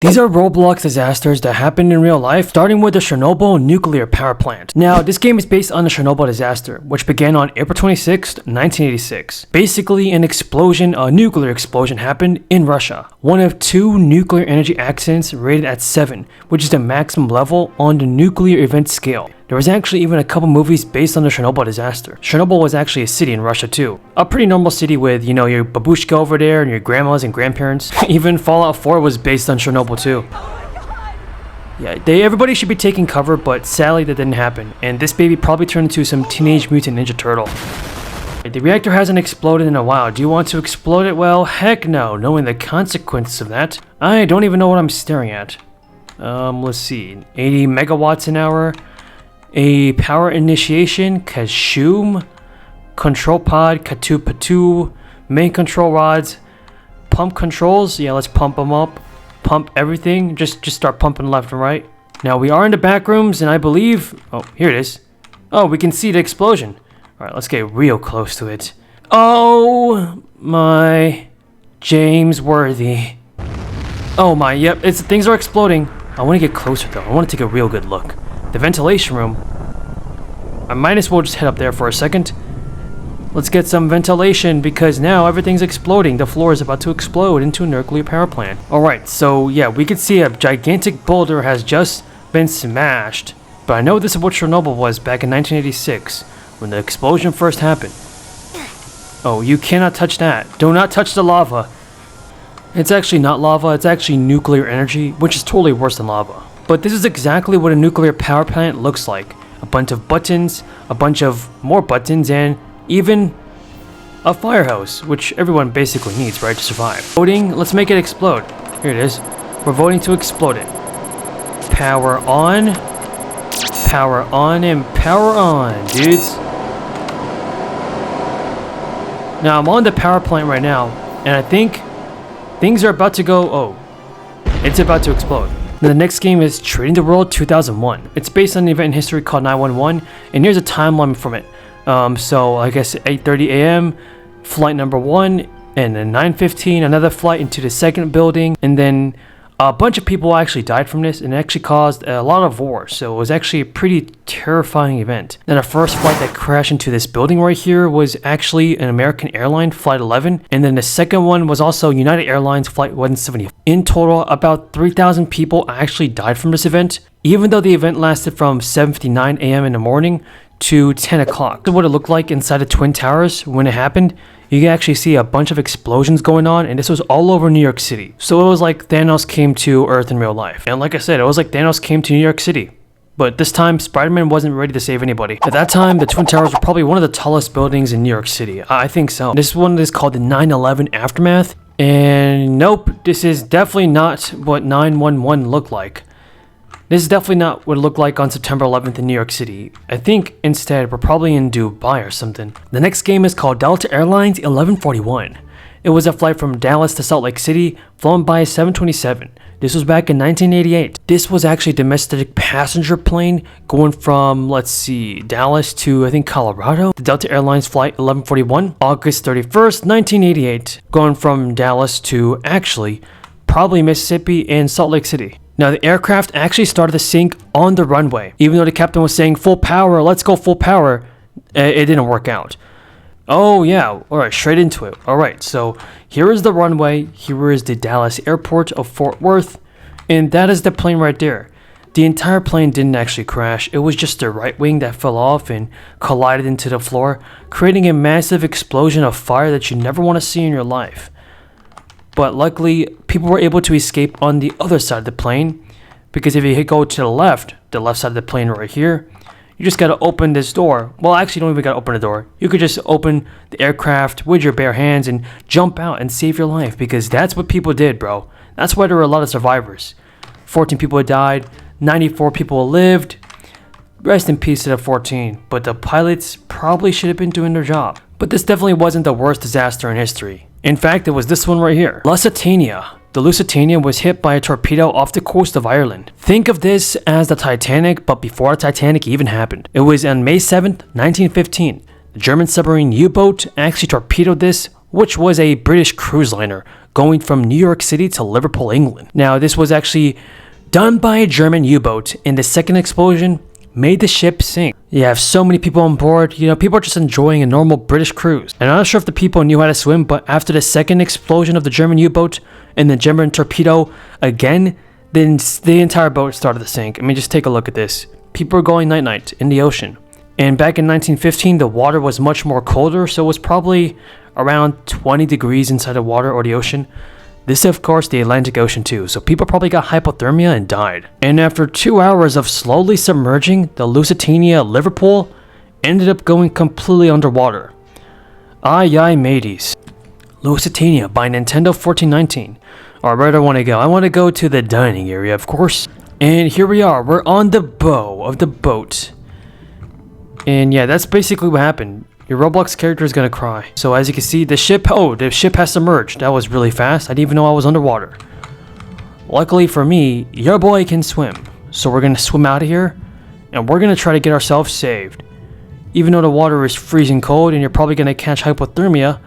These are Roblox disasters that happened in real life, starting with the Chernobyl nuclear power plant. Now, this game is based on the Chernobyl disaster, which began on April 26, 1986. Basically, a nuclear explosion happened in Russia. One of two nuclear energy accidents rated at 7, which is the maximum level on the nuclear event scale. There was actually even a couple movies based on the Chernobyl disaster. Chernobyl was actually a city in Russia too. A pretty normal city with, your babushka over there and your grandmas and grandparents. Even Fallout 4 was based on Chernobyl too. Yeah, everybody should be taking cover, but sadly that didn't happen. And this baby probably turned into some Teenage Mutant Ninja Turtle. The reactor hasn't exploded in a while. Do you want to explode it? Well, heck no, knowing the consequences of that. I don't even know what I'm staring at. Let's see. 80 megawatts an hour. A power initiation, Kashoom, control pod, Katu, main control rods, pump controls. Yeah, let's pump them up, pump everything. Just start pumping left and right. Now we are in the back rooms, and I believe, oh, here it is. Oh, we can see the explosion. All right, let's get real close to it. Oh my, James Worthy. Oh my, yep, things are exploding. I want to get closer though. I want to take a real good look. The ventilation room. I might as well just head up there for a second. Let's get some ventilation because now everything's exploding. The floor is about to explode into a nuclear power plant. Alright, so yeah, we can see a gigantic boulder has just been smashed. But I know this is what Chernobyl was back in 1986 when the explosion first happened. Oh, you cannot touch that. Do not touch the lava. It's actually not lava, it's actually nuclear energy, which is totally worse than lava. But this is exactly what a nuclear power plant looks like. A bunch of buttons, a bunch of more buttons, and even a firehouse, which everyone basically needs, right, to survive. Voting, let's make it explode. Here it is. We're voting to explode it. Power on, and power on, dudes. Now, I'm on the power plant right now, and I think things are about to go, it's about to explode. The next game is Trading the World 2001. It's based on an event in history called 911, and here's a timeline from it. So I guess 8:30 a.m. flight number 1, and then 9:15 another flight into the second building, and then a bunch of people actually died from this, and it actually caused a lot of war. So it was actually a pretty terrifying event. Then the first flight that crashed into this building right here was actually an American Airlines Flight 11, and then the second one was also United Airlines Flight 170. In total, about 3,000 people actually died from this event, even though the event lasted from 7:59 a.m. in the morning to 10 o'clock. This is what it looked like inside the Twin Towers when it happened. You can actually see a bunch of explosions going on, and this was all over New York City. So it was like Thanos came to Earth in real life. And like I said, it was like Thanos came to New York City. But this time, Spider-Man wasn't ready to save anybody. At that time, the Twin Towers were probably one of the tallest buildings in New York City. I think so. This one is called the 9/11 Aftermath. And nope, this is definitely not what 911 looked like. This is definitely not what it looked like on September 11th in New York City. I think instead we're probably in Dubai or something. The next game is called Delta Airlines 1141. It was a flight from Dallas to Salt Lake City, flown by a 727. This was back in 1988. This was actually a domestic passenger plane going from, Dallas to, I think, Colorado. The Delta Airlines Flight 1141, August 31st, 1988, going from Dallas to, actually, probably Mississippi and Salt Lake City. Now, the aircraft actually started to sink on the runway. Even though the captain was saying, full power, let's go full power, it didn't work out. Oh, yeah. All right, straight into it. All right, so here is the runway. Here is the Dallas airport of Fort Worth. And that is the plane right there. The entire plane didn't actually crash. It was just the right wing that fell off and collided into the floor, creating a massive explosion of fire that you never want to see in your life. But luckily, people were able to escape on the other side of the plane, because if you go to the left side of the plane right here, you just gotta open this door. Well, actually, you don't even gotta open the door. You could just open the aircraft with your bare hands and jump out and save your life, because that's what people did, bro. That's why there were a lot of survivors. 14 people died, 94 people lived. Rest in peace to the 14, but the pilots probably should have been doing their job. But this definitely wasn't the worst disaster in history. In fact, it was this one right here. Lusitania. The Lusitania was hit by a torpedo off the coast of Ireland. Think of this as the Titanic, but before the Titanic even happened. It was on May 7th, 1915. The German submarine U-boat actually torpedoed this which was a British cruise liner going from New York City to Liverpool, England. Now, this was actually done by a German U-boat, and the second explosion made the ship sink. You have so many people on board, people are just enjoying a normal British cruise. And I'm not sure if the people knew how to swim, but after the second explosion of the German U-boat and the German torpedo again, then the entire boat started to sink. I mean, just take a look at this. People are going night-night in the ocean. And back in 1915, the water was much more colder, so it was probably around 20 degrees inside the water or the ocean. This is, of course, the Atlantic Ocean too, so people probably got hypothermia and died. And after 2 hours of slowly submerging, the Lusitania Liverpool ended up going completely underwater. Aye aye mateys. Lusitania by Nintendo 1419. Alright, where do I want to go? I want to go to the dining area, of course. And here we are, we're on the bow of the boat. And yeah, that's basically what happened. Your Roblox character is gonna cry. So as you can see, the ship has submerged. That was really fast. I didn't even know I was underwater. Luckily for me, your boy can swim. So we're gonna swim out of here, and we're gonna try to get ourselves saved. Even though the water is freezing cold and you're probably gonna catch hypothermia,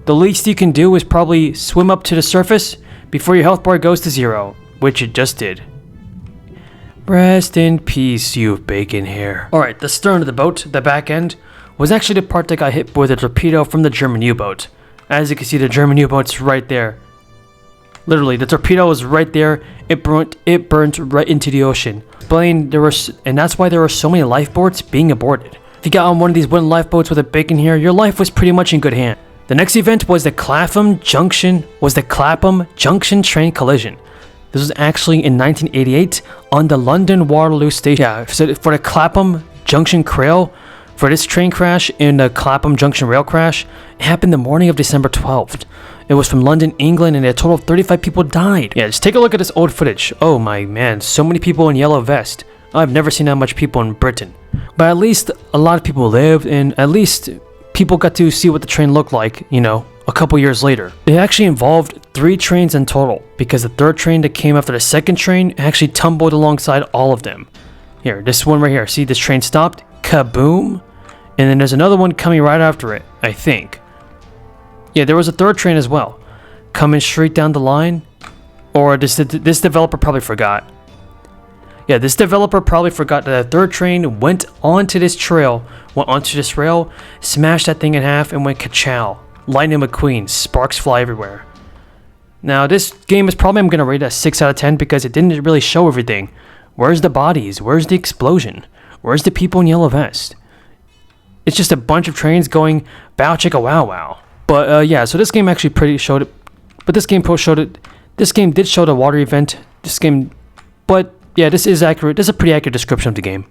the least you can do is probably swim up to the surface before your health bar goes to 0, which it just did. Rest in peace, you bacon hair. Alright, the stern of the boat, the back end, was actually the part that got hit with a torpedo from the German U-boat. As you can see, the German U-boat's right there. Literally, the torpedo was right there. It burnt right into the ocean. And that's why there were so many lifeboats being aborted. If you got on one of these wooden lifeboats with a bacon here, your life was pretty much in good hand. The next event was the Clapham Junction train collision. This was actually in 1988 on the London Waterloo station. Yeah, so for the Clapham Junction for this train crash and the Clapham Junction rail crash, it happened the morning of December 12th. It was from London, England, and a total of 35 people died. Yeah, just take a look at this old footage. Oh my man, so many people in yellow vest. I've never seen that much people in Britain. But at least a lot of people lived, and at least people got to see what the train looked like, a couple years later. It actually involved 3 trains in total, because the third train that came after the second train actually tumbled alongside all of them. Here, this one right here, see this train stopped? Kaboom! And then there's another one coming right after it, I think. Yeah, there was a third train as well, coming straight down the line. Or this developer probably forgot. Yeah, this developer probably forgot that the third train went onto this rail, smashed that thing in half, and went ka-chow. Lightning McQueen, sparks fly everywhere. Now, this game is probably, I'm going to rate it a 6 out of 10 because it didn't really show everything. Where's the bodies? Where's the explosion? Where's the people in yellow vest? It's just a bunch of trains going bow chicka wow wow. But yeah, so this game actually showed it. But this game did show the water event. But yeah, this is accurate. This is a pretty accurate description of the game.